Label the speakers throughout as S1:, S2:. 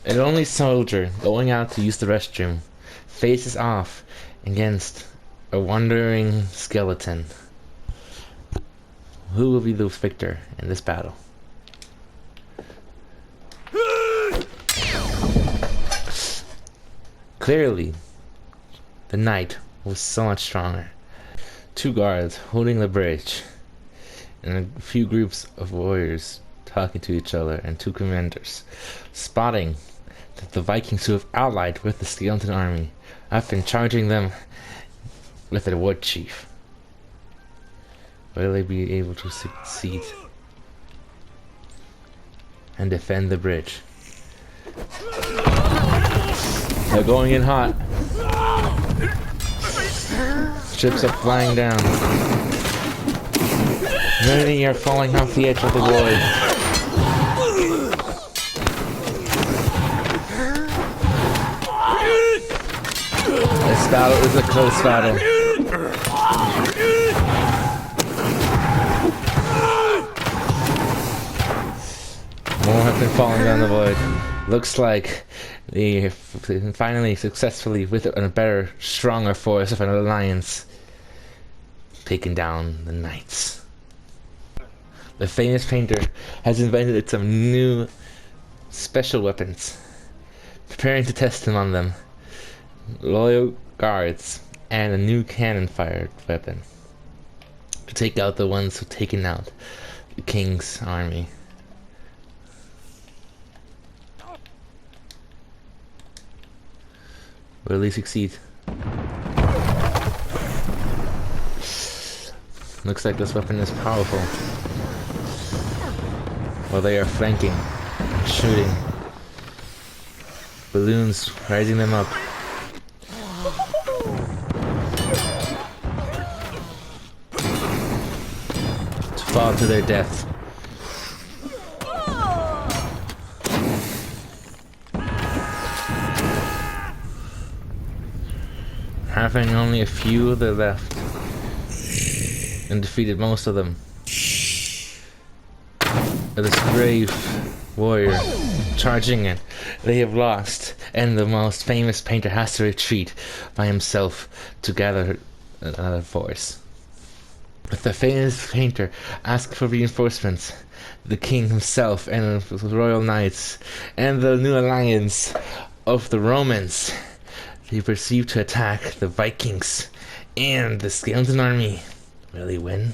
S1: A lonely soldier going out to use the restroom faces off against a wandering skeleton. Who will be the victor in this battle? Clearly, the knight was so much stronger. Two guards holding the bridge, and a few groups of warriors talking to each other, and two commanders spotting that the Vikings who have allied with the skeleton army have been charging them with a wood chief. Will they be able to succeed and defend the bridge? They're going in hot. Ships are flying down. Many are falling off the edge of the void. This battle is a close battle. More have been falling down the void. Looks like they have finally successfully, with a better, stronger force of an alliance, taken down the knights. The famous painter has invented some new special weapons, preparing to test them on them. Loyal guards and a new cannon-fired weapon to take out the ones who've taken out the king's army. Will he succeed? Looks like this weapon is powerful. While they are flanking, shooting, balloons rising them up. To fall to their death. Having only a few of them left, and defeated most of them. This brave warrior charging it, they have lost, and the most famous painter has to retreat by himself to gather another force. With the famous painter asked for reinforcements, the king himself and the royal knights and the new alliance of the Romans, they proceed to attack the Vikings and the skeleton army. Will they win?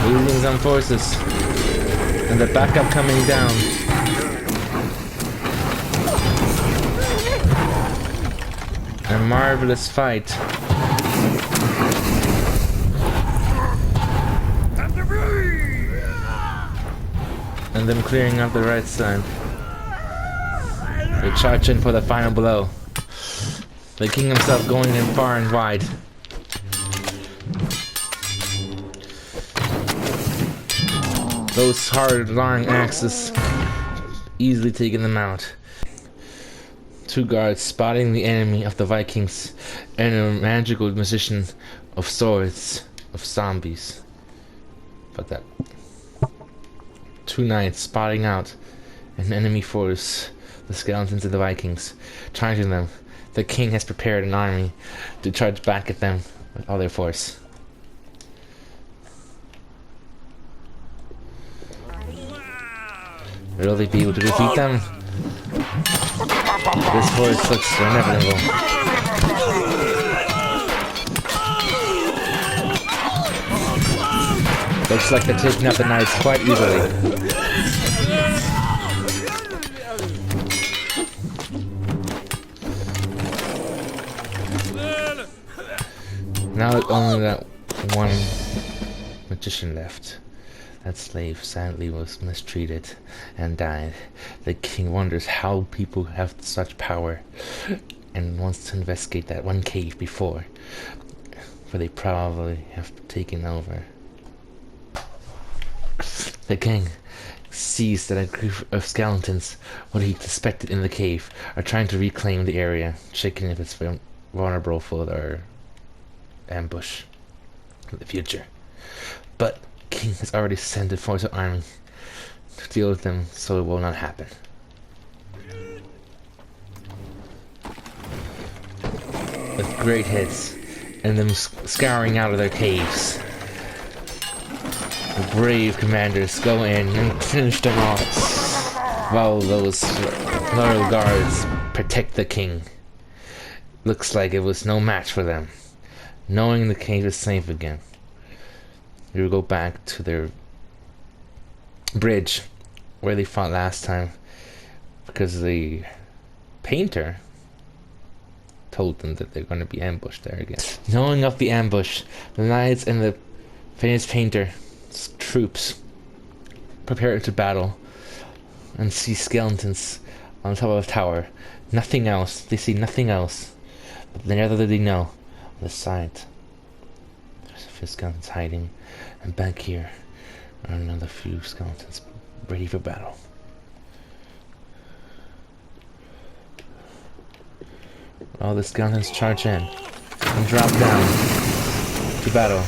S1: Losing some forces, and the backup coming down. A marvelous fight. And them clearing up the right side. They charge in for the final blow. The king himself going in far and wide. Those hard, long axes easily taking them out. Two guards spotting the enemy of the Vikings and a magical magician of swords of zombies. Fuck that. Two knights spotting out an enemy force, the skeletons of the Vikings, charging them. The king has prepared an army to charge back at them with all their force. Will they be able to defeat them? This force looks inevitable. Looks like they're taking out the knights quite easily. Now only that one magician left. That slave sadly was mistreated and died. The king wonders how people have such power and wants to investigate that one cave before, for they probably have taken over. The king sees that a group of skeletons, what he suspected in the cave, are trying to reclaim the area, checking if it's vulnerable for their ambush in the future. But King has already sent a force of army to deal with them, so it will not happen. With great hits, and them scouring out of their caves. The brave commanders go in and finish them off, while those loyal guards protect the king. Looks like it was no match for them. Knowing the cave is safe again, we will go back to their bridge where they fought last time, because the painter told them that they're going to be ambushed there again. Knowing of the ambush, the knights and the famous painter's troops prepare to battle and see skeletons on top of a tower. Nothing else. They see nothing else. But neither they know. On the side, there's a few skeletons hiding, and back here are another few skeletons ready for battle. All the skeletons charge in and drop down to battle.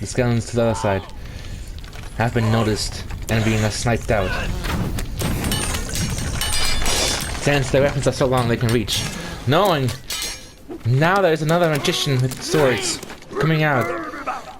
S1: The skeletons to the other side have been noticed and being sniped out. Since their weapons are so long they can reach. Knowing now there's another magician with swords coming out.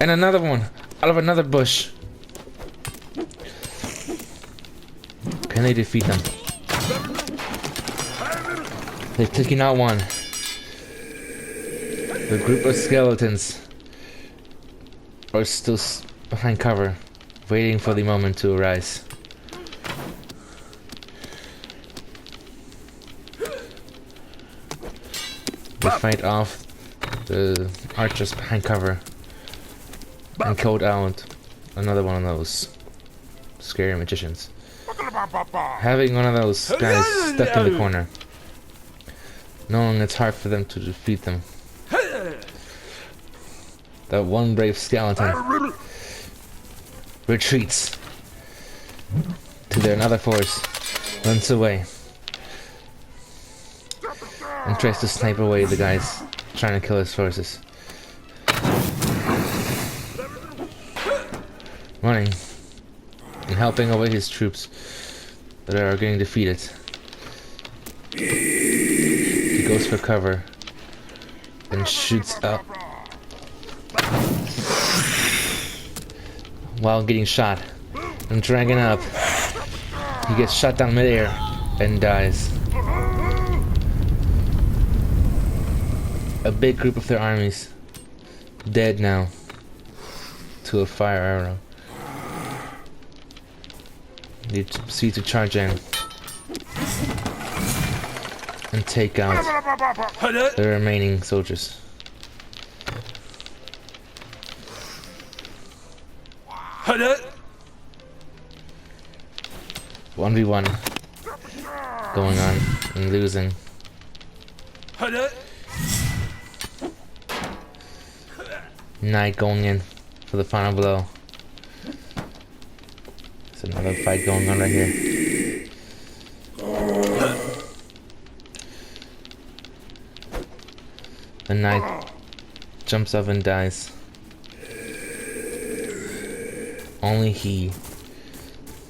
S1: And another one out of another bush. Can they defeat them? They've taken out one. The group of skeletons are still behind cover, waiting for the moment to arise. They fight off the archers behind cover and code out another one of those scary magicians. Having one of those guys stuck in the corner, knowing it's hard for them to defeat them. That one brave skeleton retreats to their another force, runs away, and tries to snipe away the guys trying to kill his forces. Running and helping away his troops that are getting defeated. He goes for cover and shoots up while getting shot and dragging up. He gets shot down midair and dies. A big group of their armies dead now to a fire arrow. They proceed to charge in and take out the remaining soldiers. 1v1 going on and losing. Knight going in for the final blow. There's another fight going on right here. The knight jumps up and dies. Only he,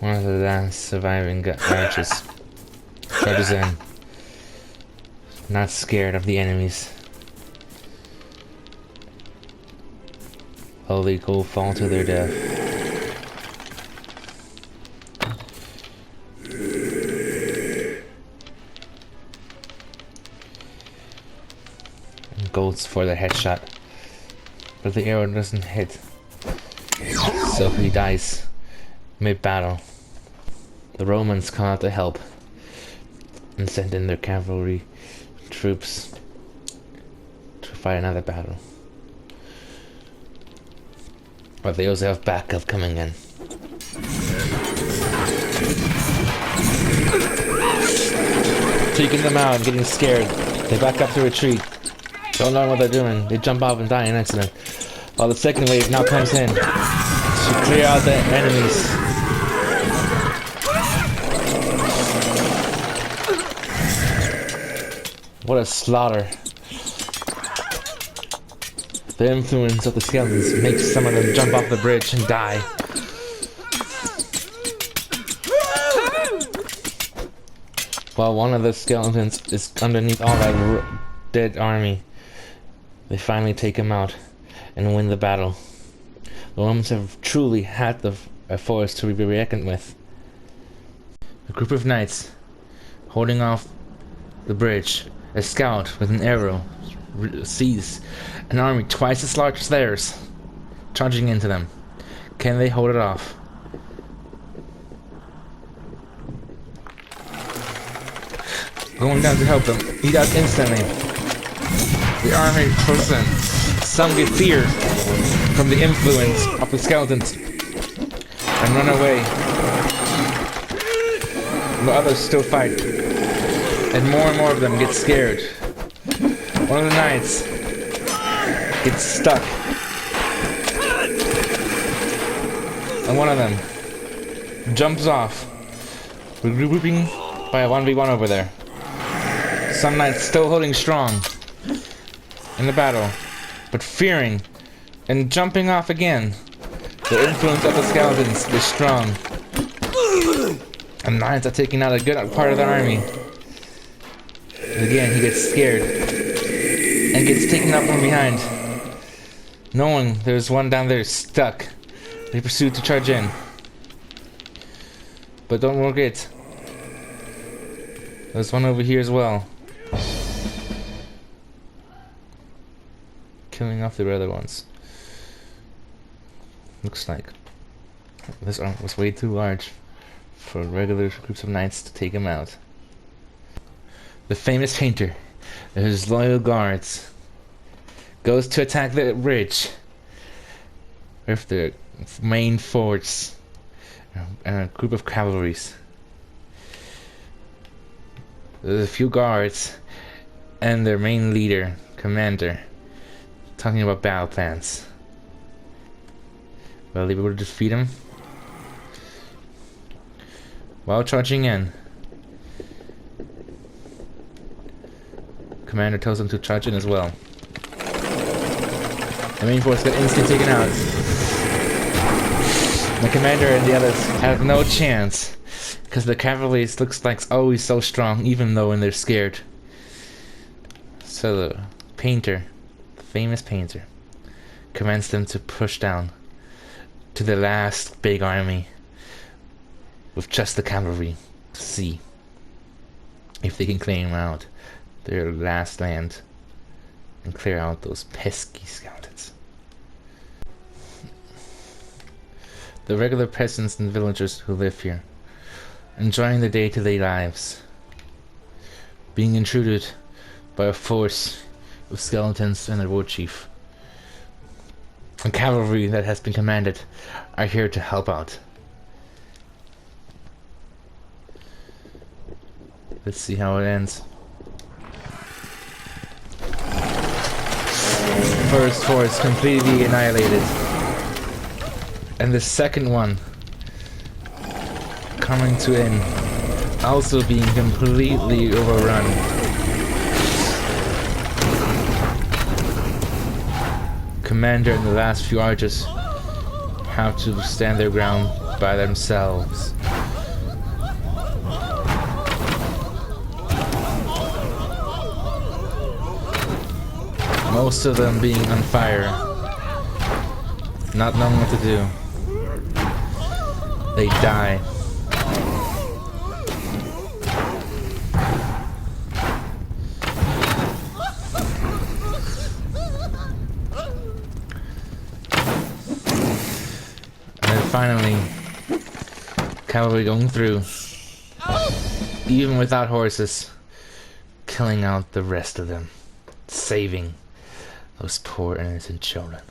S1: one of the last surviving archers, charges in, not scared of the enemies. While they go fall to their death. And goes for the headshot, but the arrow doesn't hit. So he dies mid-battle. The Romans come out to help and send in their cavalry troops to fight another battle. But they also have backup coming in. Taking them out and getting scared. They back up to retreat. Don't know what they're doing. They jump off and die in an accident. While the second wave now comes in to clear out the enemies. What a slaughter. The influence of the skeletons makes some of them jump off the bridge and die. While one of the skeletons is underneath all that dead army, they finally take him out and win the battle. The Romans have truly had a force to be reckoned with. A group of knights holding off the bridge. A scout with an arrow sees an army twice as large as theirs charging into them. Can they hold it off? Going down to help them, he does instantly. The army pulls in. Some get fear from the influence of the skeletons and run away. The others still fight, and more of them get scared. One of the knights gets stuck, and one of them jumps off, regrouping by a 1v1 over there. Some knights still holding strong in the battle, but fearing and jumping off again. The influence of the skeletons is strong. And knights are taking out a good part of the army. Again, he gets scared and gets taken up from behind. Knowing there's one down there stuck, they pursue to charge in. But don't forget, there's one over here as well, killing off the other ones. Looks like this army was way too large for regular groups of knights to take him out. The famous painter and his loyal guards goes to attack the bridge with the main force and a group of cavalries. There's a few guards and their main leader, commander, talking about battle plans. Will they be able to defeat him? While charging in, commander tells them to charge in as well. The main force got instantly taken out. The commander and the others have no chance, because the cavalry looks like it's always so strong, even though when they're scared. So the painter, the famous painter, commands them to push down to the last big army with just the cavalry to see if they can claim out their last land and clear out those pesky skeletons. The regular peasants and villagers who live here, enjoying their day-to-day lives, being intruded by a force of skeletons and a war chief. The cavalry that has been commanded are here to help out. Let's see how it ends. First force completely annihilated. And the second one coming to end, also being completely overrun. Commander and the last few archers have to stand their ground by themselves. Most of them being on fire, not knowing what to do. They die. And then finally, cavalry going through, even without horses, killing out the rest of them, saving those poor innocent children.